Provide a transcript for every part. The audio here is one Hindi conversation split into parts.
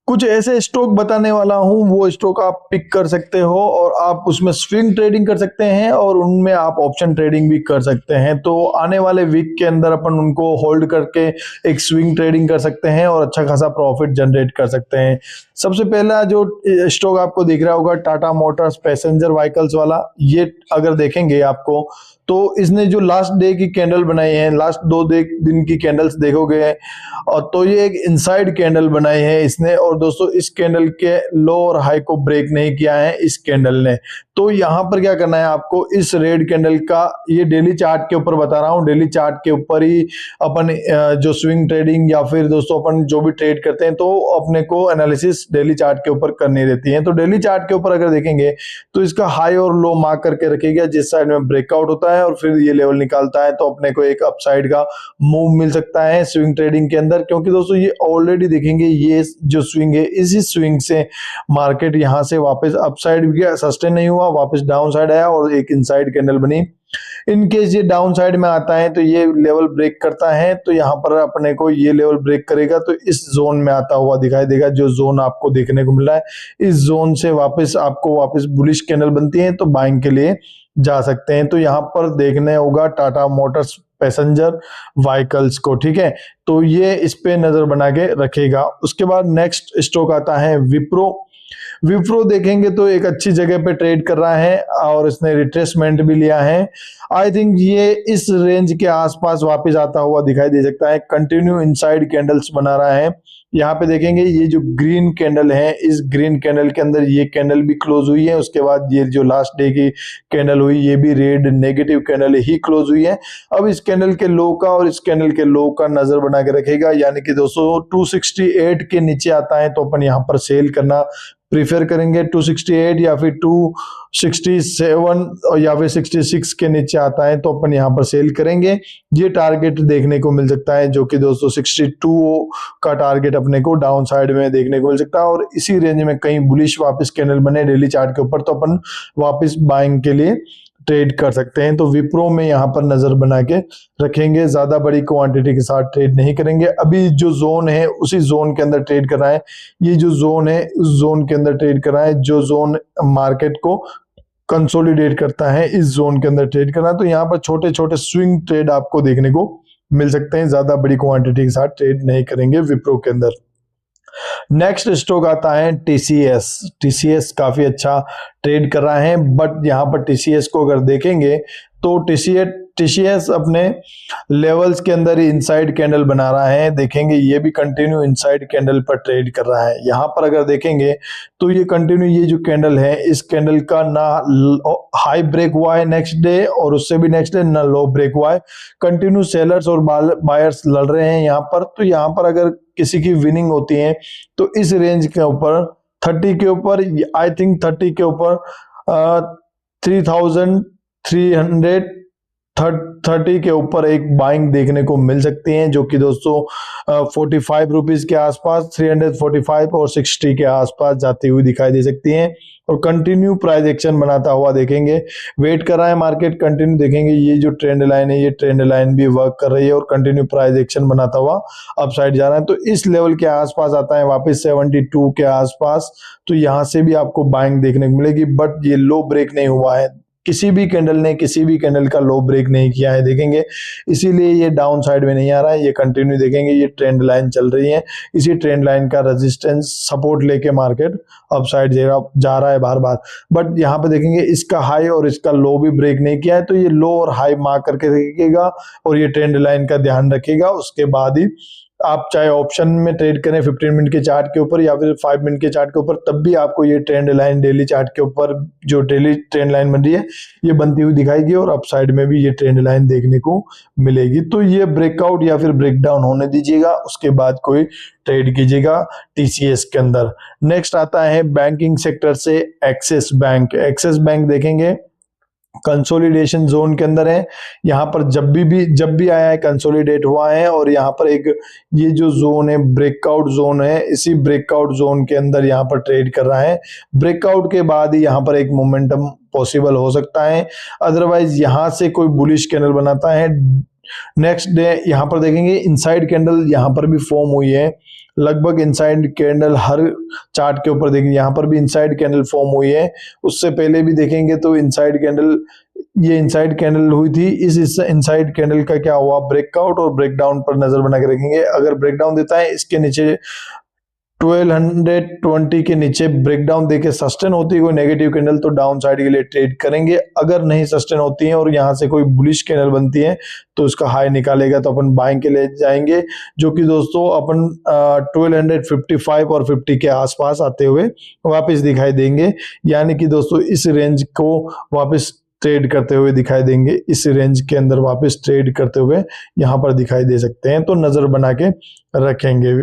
कुछ ऐसे स्टॉक बताने वाला हूं, वो स्टॉक आप पिक कर सकते हो और आप उसमें स्विंग ट्रेडिंग कर सकते हैं और उनमें आप ऑप्शन ट्रेडिंग भी कर सकते हैं। तो आने वाले वीक के अंदर अपन उनको होल्ड करके एक स्विंग ट्रेडिंग कर सकते हैं और अच्छा खासा प्रॉफिट जनरेट कर सकते हैं। सबसे पहला जो स्टॉक आपको दिख रहा होगा टाटा मोटर्स पैसेंजर व्हीकल्स वाला, ये अगर देखेंगे आपको तो इसने जो लास्ट डे की कैंडल बनाई है, लास्ट 2 दिन की कैंडल्स देखोगे और तो ये एक इनसाइड कैंडल बनाई है इसने। और दोस्तों इस कैंडल के लो और हाई को ब्रेक नहीं किया है इस कैंडल ने। तो यहाँ पर क्या करना है आपको, इस रेड कैंडल का, ये डेली चार्ट के ऊपर बता रहा हूँ, डेली चार्ट के ऊपर ही अपन जो स्विंग ट्रेडिंग या फिर दोस्तों अपन जो भी ट्रेड करते हैं तो अपने को एनालिसिस डेली चार्ट के ऊपर करनी रहती है। तो डेली चार्ट के ऊपर अगर देखेंगे तो इसका हाई और लो मार्क करके रखिएगा, जिस साइड में ब्रेकआउट होता है और फिर ये लेवल निकालता है तो अपने को एक अपसाइड का मूव मिल सकता है स्विंग ट्रेडिंग के अंदर। क्योंकि दोस्तों ये ऑलरेडी देखेंगे ये जो स्विंग है, इसी स्विंग से मार्केट यहां से वापस अपसाइड गया, सस्टेन नहीं हुआ, वापस डाउन साइड आया और एक इनसाइड कैंडल बनी। इन केस ये डाउन साइड में आता है तो ये लेवल ब्रेक करता है, तो यहाँ पर अपने को ये लेवल ब्रेक करेगा तो इस जोन में आता हुआ दिखाई देगा, जो जोन आपको देखने को मिल रहा है। इस जोन से वापस आपको वापस बुलिश कैंडल बनती है तो बाइंग के लिए जा सकते हैं। तो यहाँ पर देखने होगा टाटा मोटर्स पैसेंजर व्हीकल्स को, ठीक है। तो ये इस पे नजर बना के रखेगा। उसके बाद नेक्स्ट स्टॉक आता है विप्रो। विप्रो देखेंगे तो एक अच्छी जगह पे ट्रेड कर रहा है और इसने रिट्रेसमेंट भी लिया है। आई थिंक ये इस रेंज के आसपास वापस आता हुआ दिखाई दे सकता है। कंटिन्यू इनसाइड कैंडल्स बना रहा है। यहाँ पे देखेंगे ये जो ग्रीन कैंडल है, इस ग्रीन कैंडल के अंदर ये कैंडल भी क्लोज हुई है। उसके बाद ये जो लास्ट डे की कैंडल हुई ये भी रेड नेगेटिव कैंडल ही क्लोज हुई है। अब इस कैंडल के लो का और इस कैंडल के लो का नजर बना के रखेगा, यानी कि दोस्तों 268 के नीचे आता है तो अपन यहाँ पर सेल करना प्रीफर करेंगे। 268 या फिर 267 या फिर 66 के नीचे आता है तो अपन यहाँ पर सेल करेंगे। ये टारगेट देखने को मिल सकता है, जो कि दोस्तों 62 का टारगेट अपने को डाउन साइड में देखने को मिल सकता है। और इसी रेंज में कहीं बुलिश वापस कैंडल बने डेली चार्ट के ऊपर तो अपन वापस बाइंग के लिए ट्रेड कर सकते हैं। तो विप्रो में यहाँ पर नजर बना के रखेंगे, ज्यादा बड़ी क्वांटिटी के साथ ट्रेड नहीं करेंगे। अभी जो जोन है उसी जोन के अंदर ट्रेड कर रहा है। ये जो जोन है उस जोन के अंदर ट्रेड कर रहा है, जो जोन मार्केट को कंसोलिडेट करता है इस जोन के अंदर ट्रेड करना। तो यहाँ पर छोटे छोटे स्विंग ट्रेड आपको देखने को मिल सकते हैं, ज्यादा बड़ी क्वांटिटी के साथ ट्रेड नहीं करेंगे विप्रो के अंदर। नेक्स्ट स्टॉक आता है टीसीएस। टीसीएस काफी अच्छा ट्रेड कर रहा है, बट यहाँ पर टीसीएस को अगर देखेंगे तो टीसीएस अपने लेवल्स के अंदर ही इनसाइड कैंडल बना रहा है। देखेंगे ये भी कंटिन्यू इनसाइड कैंडल पर ट्रेड कर रहा है। यहाँ पर अगर देखेंगे तो ये कंटिन्यू ये जो कैंडल है, इस कैंडल का ना हाई ब्रेक हुआ है नेक्स्ट डे और उससे भी नेक्स्ट डे ना लो ब्रेक हुआ है। कंटिन्यू सेलर्स और बायर्स लड़ रहे हैं यहाँ पर। तो यहाँ पर अगर किसी की विनिंग होती है तो इस रेंज के ऊपर 30 के ऊपर, आई थिंक 30 के ऊपर 3330 के ऊपर एक बाइंग देखने को मिल सकती है, जो कि दोस्तों 45 रुपीज के आसपास, 345 और 60 के आसपास जाती हुई दिखाई दे सकती है। और कंटिन्यू प्राइस एक्शन बनाता हुआ देखेंगे, वेट कर रहा है मार्केट कंटिन्यू। देखेंगे ये जो ट्रेंड लाइन है, ये ट्रेंड लाइन भी वर्क कर रही है और कंटिन्यू प्राइस एक्शन बनाता हुआ अपसाइड जा रहा है। तो इस लेवल के आसपास आता है वापस 72 के आसपास, तो यहां से भी आपको बाइंग देखने को मिलेगी। बट ये लो ब्रेक नहीं हुआ है, किसी भी कैंडल ने किसी भी कैंडल का लो ब्रेक नहीं किया है, देखेंगे, इसीलिए ये डाउन साइड में नहीं आ रहा है। ये कंटिन्यू देखेंगे ये ट्रेंड लाइन चल रही है, इसी ट्रेंड लाइन का रेजिस्टेंस सपोर्ट लेके मार्केट अप साइड जा रहा है बार बार। बट यहाँ पे देखेंगे इसका हाई और इसका लो भी ब्रेक नहीं किया है, तो ये लो और हाई मार्क करके रखेगा और ये ट्रेंड लाइन का ध्यान रखेगा। उसके बाद ही आप चाहे ऑप्शन में ट्रेड करें 15 मिनट के चार्ट के ऊपर या फिर 5 मिनट के चार्ट के ऊपर, तब भी आपको ये ट्रेंड लाइन डेली चार्ट के ऊपर जो डेली ट्रेंड लाइन बन रही है ये बनती हुई दिखाएगी और अप साइड में भी ये ट्रेंड लाइन देखने को मिलेगी। तो ये ब्रेकआउट या फिर ब्रेकडाउन होने दीजिएगा, उसके बाद कोई ट्रेड कीजिएगा टीसीएस के अंदर। नेक्स्ट आता है बैंकिंग सेक्टर से एक्सिस बैंक। एक्सिस बैंक देखेंगे कंसोलिडेशन जोन के अंदर है। यहाँ पर जब भी आया है कंसोलिडेट हुआ है और यहाँ पर एक ये जो जोन है ब्रेकआउट जोन है, इसी ब्रेकआउट जोन के अंदर यहाँ पर ट्रेड कर रहा है। ब्रेकआउट के बाद ही यहाँ पर एक मोमेंटम पॉसिबल हो सकता है, अदरवाइज यहाँ से कोई बुलिश कैंडल बनाता है नेक्स्ट डे यहाँ पर देखेंगे इनसाइड कैंडल यहाँ पर भी फॉर्म हुई है, लगभग इनसाइड कैंडल हर चार्ट के ऊपर देखेंगे, यहाँ पर भी इनसाइड कैंडल फॉर्म हुई है। उससे पहले भी देखेंगे तो इनसाइड कैंडल, ये इनसाइड कैंडल हुई थी, इस इनसाइड कैंडल का क्या हुआ, ब्रेकआउट और ब्रेकडाउन पर नजर बना के रखेंगे। अगर ब्रेकडाउन देता है इसके नीचे 1220 के नीचे ब्रेकडाउन देके सस्टेन होती है कोई नेगेटिव कैंडल तो डाउन साइड के लिए ट्रेड करेंगे। अगर नहीं सस्टेन होती है और यहाँ से कोई बुलिश कैंडल बनती है तो उसका हाई निकालेगा तो अपन बाइंग के लिए जाएंगे, जो कि दोस्तों अपन 1255 और 50 के आसपास आते हुए वापस दिखाई देंगे। यानी कि दोस्तों इस रेंज को वापस ट्रेड करते हुए दिखाई देंगे, इस रेंज के अंदर वापस ट्रेड करते हुए यहाँ पर दिखाई दे सकते हैं, तो नजर बना के रखेंगे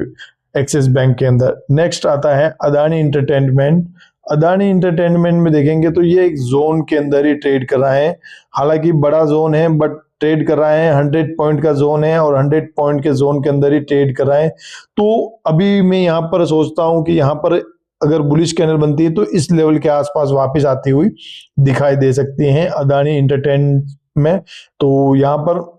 एक्सिस बैंक के अंदर। नेक्स्ट आता है अदानी एंटरटेनमेंट। अदानी एंटरटेनमेंट में देखेंगे तो ये एक जोन के अंदर ही ट्रेड कर रहा है, हालांकि बड़ा जोन है बट ट्रेड कर रहा है, 100 पॉइंट का जोन है और 100 पॉइंट के जोन के अंदर ही ट्रेड कर रहा है। तो अभी मैं यहाँ पर सोचता हूँ कि यहाँ पर अगर बुलिश कैंडल बनती है तो इस लेवल के आसपास वापस आती हुई दिखाई दे सकती हैं अदानी एंटरटेनमेंट में। तो यहाँ पर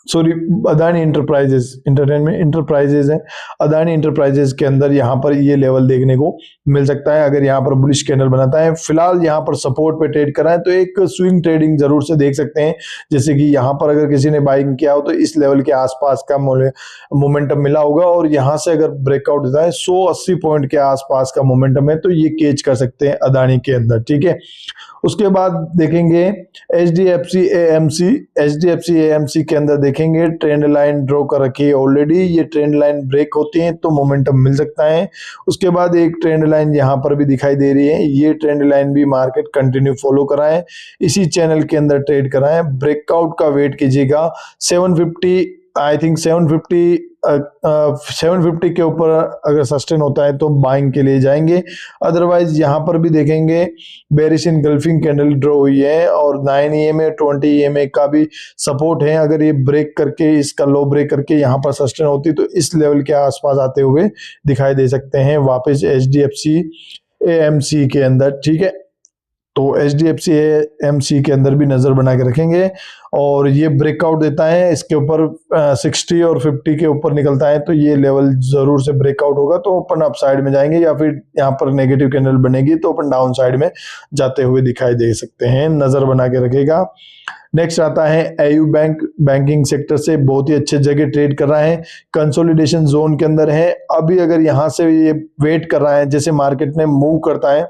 sorry Adani enterprises, entertainment enterprises है, अदानी इंटरप्राइजेस के अंदर यहाँ पर ये लेवल देखने को मिल सकता है अगर यहाँ पर बुलिश कैंडल बनाता है। फिलहाल यहाँ पर सपोर्ट पे ट्रेड कर रहा है तो एक स्विंग ट्रेडिंग जरूर से देख सकते हैं, जैसे कि यहाँ पर अगर किसी ने बाइंग किया हो तो इस लेवल के आसपास का मोमेंटम मिला होगा और यहाँ से अगर ब्रेकआउट देता है 180 पॉइंट के आसपास का मोमेंटम है तो ये कैच कर सकते हैं अदानी के अंदर, ठीक है। उसके बाद देखेंगे HDFC AMC के अंदर देखेंगे ट्रेंड लाइन ड्रॉ कर रखी है ऑलरेडी, ये ट्रेंड लाइन ब्रेक होती है तो मोमेंटम मिल सकता है। उसके बाद एक ट्रेंड लाइन यहाँ पर भी दिखाई दे रही है, ये ट्रेंड लाइन भी मार्केट कंटिन्यू फॉलो कर रहा है, इसी चैनल के अंदर ट्रेड कर रहा है। ब्रेकआउट का वेट कीजिएगा 750, आई थिंक 750 के ऊपर अगर सस्टेन होता है तो बाइंग के लिए जाएंगे। अदरवाइज यहाँ पर भी देखेंगे बेरिश इनगल्फिंग कैंडल ड्रॉ हुई है और 9 EMA 20 EMA का भी सपोर्ट है। अगर ये ब्रेक करके इसका लो ब्रेक करके यहाँ पर सस्टेन होती तो इस लेवल के आसपास आते हुए दिखाई दे सकते हैं वापस HDFC AMC के अंदर, ठीक है। तो HDFC AMC के अंदर भी नजर बना के रखेंगे और ये ब्रेकआउट देता है इसके ऊपर 60 और 50 के ऊपर निकलता है तो ये लेवल जरूर से ब्रेकआउट होगा तो अपन अप साइड में जाएंगे, या फिर यहाँ पर नेगेटिव कैंडल बनेगी तो अपन डाउन साइड में जाते हुए दिखाई दे सकते हैं, नजर बना के रखेगा। नेक्स्ट आता है AU बैंक, बैंकिंग सेक्टर से बहुत ही अच्छे जगह ट्रेड कर रहा है, कंसोलिडेशन जोन के अंदर है। अभी अगर यहाँ से ये वेट कर रहा है, जैसे मार्केट ने मूव करता है,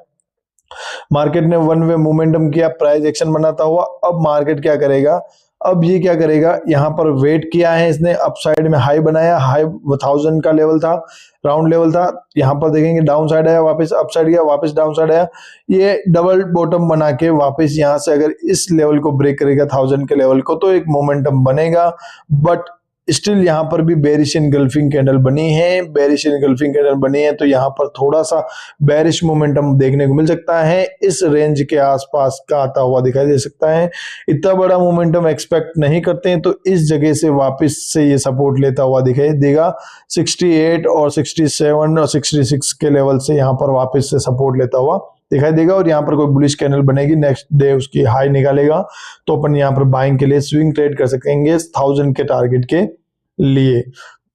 मार्केट ने वन वे मोमेंटम किया, प्राइस एक्शन बनाता हुआ, अब मार्केट क्या करेगा, अब ये क्या करेगा, यहाँ पर वेट किया है इसने, अप साइड में हाई बनाया, हाई 1000 का लेवल था, राउंड लेवल था, यहाँ पर देखेंगे डाउन साइड आया, वापस अप साइड गया, वापस डाउन साइड आया, ये डबल बॉटम बना के वापस यहाँ से अगर इस लेवल को ब्रेक करेगा 1000 के लेवल को तो एक मोमेंटम बनेगा। बट स्टिल यहाँ पर भी बेरिश इनगल्फिंग कैंडल बनी है, बेरिश इनगल्फिंग कैंडल बनी है तो यहाँ पर थोड़ा सा बेरिश मोमेंटम देखने को मिल सकता है, इस रेंज के आसपास का आता हुआ दिखाई दे सकता है। इतना बड़ा मोमेंटम एक्सपेक्ट नहीं करते हैं तो इस जगह से वापस से ये सपोर्ट लेता हुआ दिखाई देगा, 68 और 67 और 66 के लेवल से यहाँ पर वापस से सपोर्ट लेता हुआ दिखाई देगा और यहाँ पर कोई बुलिश कैंडल बनेगी, नेक्स्ट डे उसकी हाई निकालेगा तो अपन यहाँ पर बाइंग के लिए स्विंग ट्रेड कर सकेंगे 1000 के टारगेट के लिए,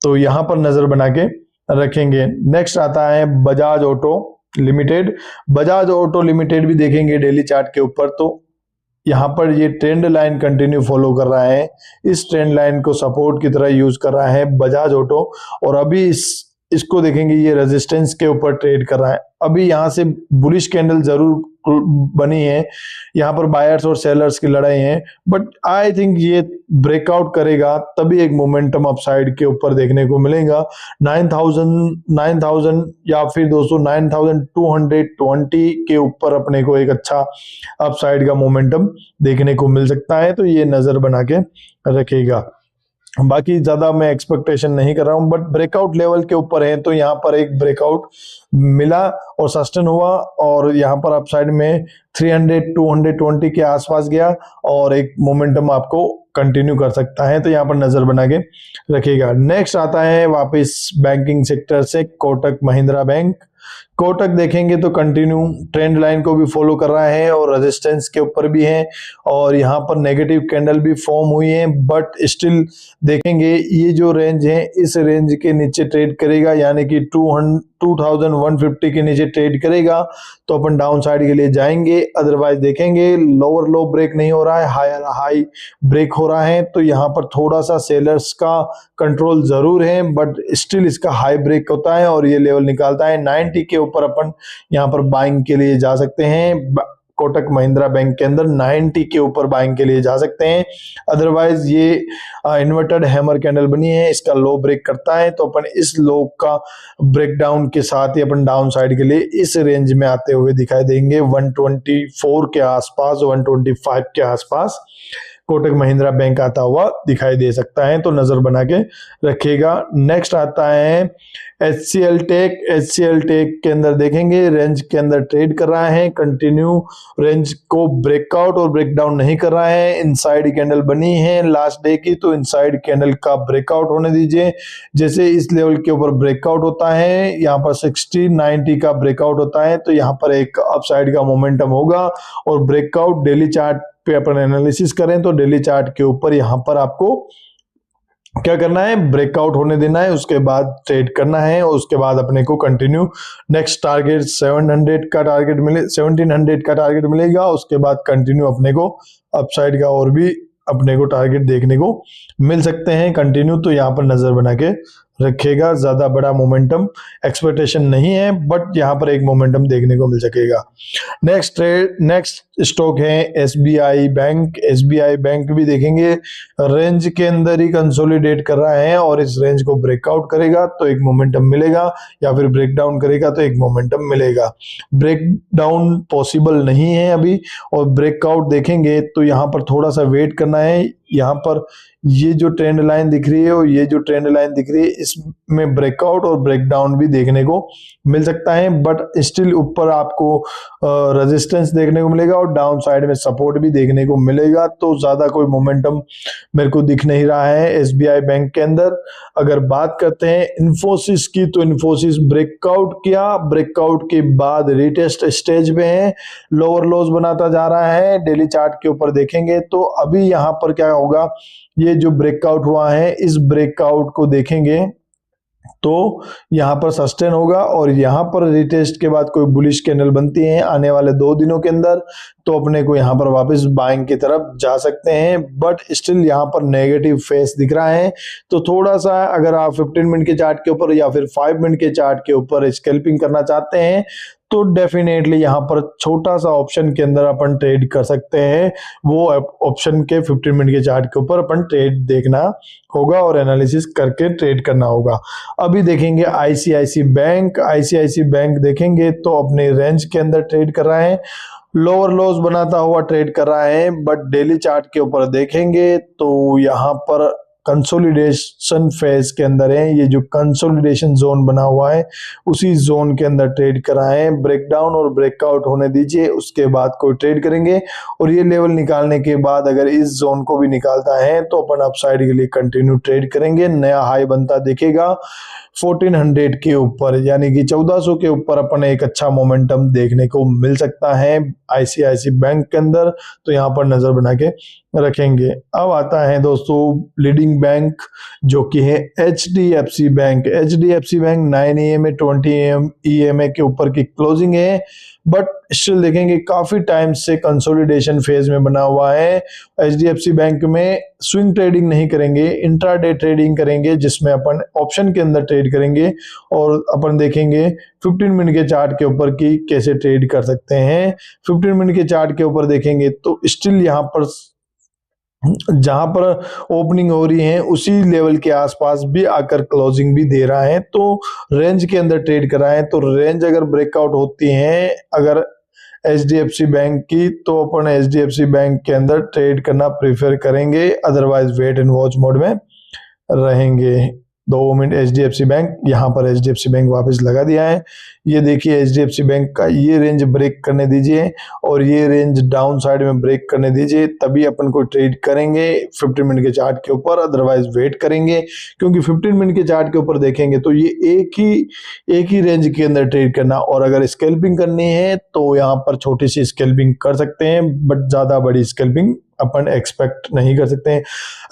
तो यहाँ पर नजर बना के रखेंगे। नेक्स्ट आता है Bajaj auto limited. Bajaj auto limited भी देखेंगे डेली चार्ट के ऊपर तो यहाँ पर ये ट्रेंड लाइन कंटिन्यू फॉलो कर रहा है, इस ट्रेंड लाइन को सपोर्ट की तरह यूज कर रहा है बजाज ऑटो और अभी इसको देखेंगे ये रेजिस्टेंस के ऊपर ट्रेड कर रहा है। अभी यहाँ से बुलिश कैंडल जरूर बनी है, यहाँ पर बायर्स और सेलर्स की लड़ाई है, बट आई थिंक ये ब्रेकआउट करेगा तभी एक मोमेंटम अपसाइड के ऊपर देखने को मिलेगा। 9000 या फिर दोस्तों 9220 के ऊपर अपने को एक अच्छा अपसाइड का मोमेंटम देखने को मिल सकता है, तो ये नजर बना के रखेगा। बाकी ज्यादा मैं एक्सपेक्टेशन नहीं कर रहा हूं, बट ब्रेकआउट लेवल के ऊपर है तो यहाँ पर एक ब्रेकआउट मिला और सस्टेन हुआ और यहाँ पर अपसाइड में 300-220 के आसपास गया और एक मोमेंटम आपको कंटिन्यू कर सकता है, तो यहाँ पर नजर बना के रखिएगा। नेक्स्ट आता है वापस बैंकिंग सेक्टर से कोटक महिंद्रा बैंक। कोटक देखेंगे तो कंटिन्यू ट्रेंड लाइन को भी फॉलो कर रहा है और रेजिस्टेंस के ऊपर भी है और यहाँ पर नेगेटिव कैंडल भी फॉर्म हुई है, बट स्टिल देखेंगे ये जो रेंज है इस रेंज के नीचे ट्रेड करेगा, यानी कि 2150 के नीचे ट्रेड करेगा तो अपन डाउन साइड के लिए जाएंगे। अदरवाइज देखेंगे लोअर लो ब्रेक नहीं हो रहा है, हायर हाई ब्रेक हो रहा है, तो यहाँ पर थोड़ा सा सेलर्स का कंट्रोल जरूर है, बट स्टिल इसका हाई ब्रेक होता है और ये लेवल निकालता है 90 के ऊपर अपन यहाँ पर बाइंग के लिए जा सकते हैं। कोटक महिंद्रा बैंक के अंदर 90 के ऊपर बाइंग के लिए जा सकते हैं। अदरवाइज ये इन्वर्टेड हैमर कैंडल बनी है, इसका लो ब्रेक करता है तो अपन इस लो का ब्रेकडाउन के साथ ही अपन डाउन साइड के लिए इस रेंज में आते हुए दिखाई देंगे 124 के आसपास, 125 के आसपास कोटक महिंद्रा बैंक आता हुआ दिखाई दे सकता है, तो नजर बना के रखिएगा। नेक्स्ट आता है HCL टेक। HCL टेक के अंदर देखेंगे रेंज के अंदर ट्रेड कर रहा है, कंटिन्यू रेंज को ब्रेकआउट और ब्रेकडाउन नहीं कर रहा है। इनसाइड कैंडल बनी है लास्ट डे की, तो इनसाइड कैंडल का ब्रेकआउट होने दीजिए। जैसे इस लेवल के ऊपर ब्रेकआउट होता है, यहाँ पर 60-90 का ब्रेकआउट होता है, तो यहाँ पर एक अपसाइड का मोमेंटम होगा और ब्रेकआउट डेली चार्ट पे अपन एनालिसिस करें तो डेली चार्ट के ऊपर यहाँ पर आपको क्या करना है, ब्रेकआउट होने देना है, उसके बाद ट्रेड करना है और उसके बाद अपने को कंटिन्यू नेक्स्ट टारगेट 700 का टारगेट मिले 1700 का टारगेट मिलेगा। उसके बाद कंटिन्यू अपने को अपसाइड का और भी अपने को टारगेट देखने को मिल सकते हैं कंटिन्यू, तो यहाँ पर नजर बना के रखेगा। ज्यादा बड़ा मोमेंटम एक्सपेक्टेशन नहीं है, बट यहाँ पर एक मोमेंटम देखने को मिल सकेगा। नेक्स्ट स्टॉक है SBI बैंक। SBI बैंक भी देखेंगे रेंज के अंदर ही कंसोलिडेट कर रहा है और इस रेंज को ब्रेकआउट करेगा तो एक मोमेंटम मिलेगा, या फिर ब्रेकडाउन करेगा तो एक मोमेंटम मिलेगा। ब्रेकडाउन पॉसिबल नहीं है अभी, और ब्रेकआउट देखेंगे तो यहाँ पर थोड़ा सा वेट करना है। यहाँ पर ये जो ट्रेंड लाइन दिख रही है और ये जो ट्रेंड लाइन दिख रही है इसमें ब्रेकआउट और ब्रेकडाउन भी देखने को मिल सकता है, बट स्टिल ऊपर आपको रेजिस्टेंस देखने को मिलेगा और डाउन साइड में सपोर्ट भी देखने को मिलेगा, तो ज्यादा कोई मोमेंटम मेरे को दिख नहीं रहा है SBI बैंक के अंदर। अगर बात करते हैं इन्फोसिस की, तो इन्फोसिस ब्रेकआउट किया, ब्रेकआउट के बाद रिटेस्ट स्टेज पे है, लोअर लोज बनाता जा रहा है। डेली चार्ट के ऊपर देखेंगे तो अभी यहाँ पर क्या होगा, ये जो ब्रेकआउट हुआ है इस ब्रेकआउट को देखेंगे तो यहाँ पर सस्टेन होगा और यहाँ पर रिटेस्ट के बाद कोई बुलिश कैंडल बनती है आने वाले 2 दिनों के अंदर, तो अपने को यहाँ पर वापस बाइंग की तरफ जा सकते हैं, बट स्टिल यहाँ पर नेगेटिव फेस दिख रहा है। तो थोड़ा सा अगर आप 15 मिनट के चार्ट के ऊपर या फिर 5 मिनट के चार्ट के ऊपर स्कैल्पिंग करना चाहते हैं तो डेफिनेटली यहाँ पर छोटा सा ऑप्शन के अंदर अपन ट्रेड कर सकते हैं। वो ऑप्शन के 15 मिनट के चार्ट के ऊपर अपन ट्रेड देखना होगा और एनालिसिस करके ट्रेड करना होगा। अभी देखेंगे ICICI बैंक। ICICI बैंक देखेंगे तो अपने रेंज के अंदर ट्रेड कर रहा है, लोअर लोज बनाता हुआ ट्रेड कर रहा है, बट डेली चार्ट के ऊपर देखेंगे तो यहाँ पर कंसोलिडेशन फेज के अंदर है। ये जो कंसोलिडेशन जोन बना हुआ है उसी जोन के अंदर ट्रेड कराएं, ब्रेकडाउन और ब्रेकआउट होने दीजिए, उसके बाद कोई ट्रेड करेंगे और ये लेवल निकालने के बाद अगर इस जोन को भी निकालता है तो अपन अपसाइड के लिए कंटिन्यू ट्रेड करेंगे। नया हाई बनता दिखेगा 1400 के ऊपर, यानी कि 1400 के ऊपर अपन एक अच्छा मोमेंटम देखने को मिल सकता है ICICI बैंक के अंदर, तो यहाँ पर नजर बना के रखेंगे। अब आता है दोस्तों लीडिंग बैंक जो कि है HDFC bank. HDFC bank 9 EMA 20 EMA के ऊपर की क्लोजिंग है, बट स्टिल देखेंगे काफी टाइम से कंसोलिडेशन फेज में बना हुआ है। HDFC बैंक में स्विंग ट्रेडिंग नहीं करेंगे, इंट्राडे ट्रेडिंग करेंगे जिसमें अपन ऑप्शन के अंदर ट्रेड करेंगे और अपन देखेंगे 15 मिनट के चार्ट के ऊपर की कैसे ट्रेड कर सकते हैं। 15 मिनट के चार्ट के ऊपर देखेंगे तो स्टिल यहाँ पर जहां पर ओपनिंग हो रही है उसी लेवल के आसपास भी आकर क्लोजिंग भी दे रहा है, तो रेंज के अंदर ट्रेड कर रहा है। तो रेंज अगर ब्रेकआउट होती है अगर HDFC बैंक की तो अपन HDFC बैंक के अंदर ट्रेड करना प्रेफर करेंगे, otherwise wait and watch mode में रहेंगे। 2 मिनट HDFC बैंक, यहाँ पर HDFC बैंक वापस लगा दिया है। ये देखिए HDFC बैंक का ये रेंज ब्रेक करने दीजिए और ये रेंज डाउन साइड में ब्रेक करने दीजिए, तभी अपन को ट्रेड करेंगे 15 मिनट के चार्ट के ऊपर, अदरवाइज वेट करेंगे, क्योंकि 15 मिनट के चार्ट के ऊपर देखेंगे तो ये एक ही रेंज के अंदर ट्रेड करना, और अगर स्कैल्पिंग करनी है तो यहाँ पर छोटी सी स्कैल्पिंग कर सकते हैं, बट ज्यादा बड़ी स्कैल्पिंग अपन एक्सपेक्ट नहीं कर सकते हैं।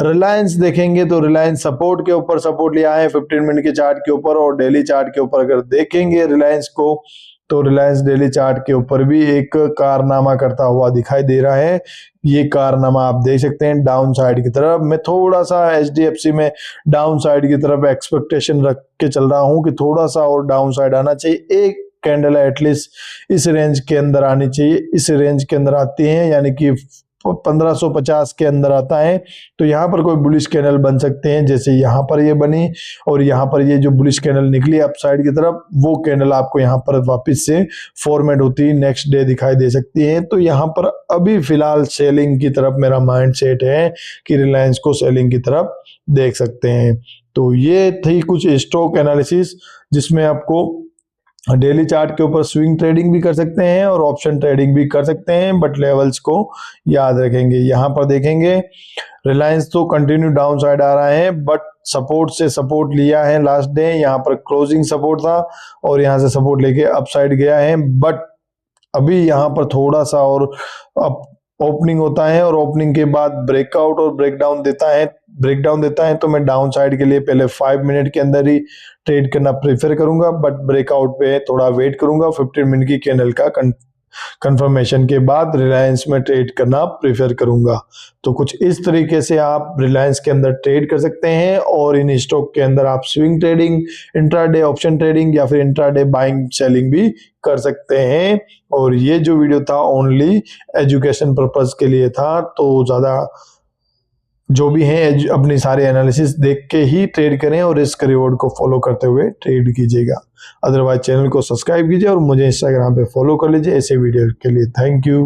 रिलायंस देखेंगे तो रिलायंस सपोर्ट के ऊपर सपोर्ट लिया है 15 मिनट के चार्ट के ऊपर, और डेली चार्ट के ऊपर अगर देखेंगे रिलायंस को तो रिलायंस डेली चार्ट के ऊपर भी एक कारनामा करता हुआ दिखाई दे रहा है। ये कारनामा आप देख सकते हैं डाउन साइड की तरफ। मैं थोड़ा सा HDFC में डाउन साइड की तरफ एक्सपेक्टेशन रख के चल रहा हूं कि थोड़ा सा और डाउन साइड आना चाहिए, एक कैंडल एटलीस्ट इस रेंज के अंदर आनी चाहिए। इस रेंज के अंदर आती है यानी कि 1550 के अंदर आता है तो यहाँ पर कोई बुलिश कैंडल बन सकते हैं, जैसे यहाँ पर ये बनी और यहाँ पर ये जो बुलिश कैंडल निकली अपसाइड की तरफ, वो कैंडल आपको यहाँ पर वापस से फॉर्मेट होती है नेक्स्ट डे दिखाई दे सकती है। तो यहाँ पर अभी फिलहाल सेलिंग की तरफ मेरा माइंड सेट है कि रिलायंस को सेलिंग की तरफ देख सकते हैं। तो ये थी कुछ स्टॉक एनालिसिस जिसमें आपको डेली चार्ट के ऊपर स्विंग ट्रेडिंग भी कर सकते हैं और ऑप्शन ट्रेडिंग भी कर सकते हैं, बट लेवल्स को याद रखेंगे। यहाँ पर देखेंगे रिलायंस तो कंटिन्यू डाउन साइड आ रहा है, बट सपोर्ट से सपोर्ट लिया है लास्ट डे, यहाँ पर क्लोजिंग सपोर्ट था और यहाँ से सपोर्ट लेके अप साइड गया है, बट अभी यहाँ पर थोड़ा सा और ओपनिंग होता है और ओपनिंग के बाद ब्रेकआउट और ब्रेकडाउन देता है तो मैं डाउन साइड के लिए पहले 5 मिनट के अंदर ही ट्रेड करना प्रेफर करूंगा, बट ब्रेकआउट पे थोड़ा वेट करूंगा 15 मिनट की कैंडल का कंफर्मेशन के बाद रिलायंस में ट्रेड करना प्रेफर करूंगा। तो कुछ इस तरीके से आप रिलायंस के अंदर ट्रेड कर सकते हैं, और इन स्टॉक के अंदर आप swing trading, intraday option trading या फिर इंट्राडे बाइंग सेलिंग भी कर सकते हैं। और ये जो वीडियो था ओनली एजुकेशन पर्पस के लिए था, तो ज्यादा जो भी है अपनी सारे एनालिसिस देख के ही ट्रेड करें और रिस्क रिवॉर्ड को फॉलो करते हुए ट्रेड कीजिएगा। अदरवाइज चैनल को सब्सक्राइब कीजिए और मुझे इंस्टाग्राम पे फॉलो कर लीजिए ऐसे वीडियो के लिए। Thank you.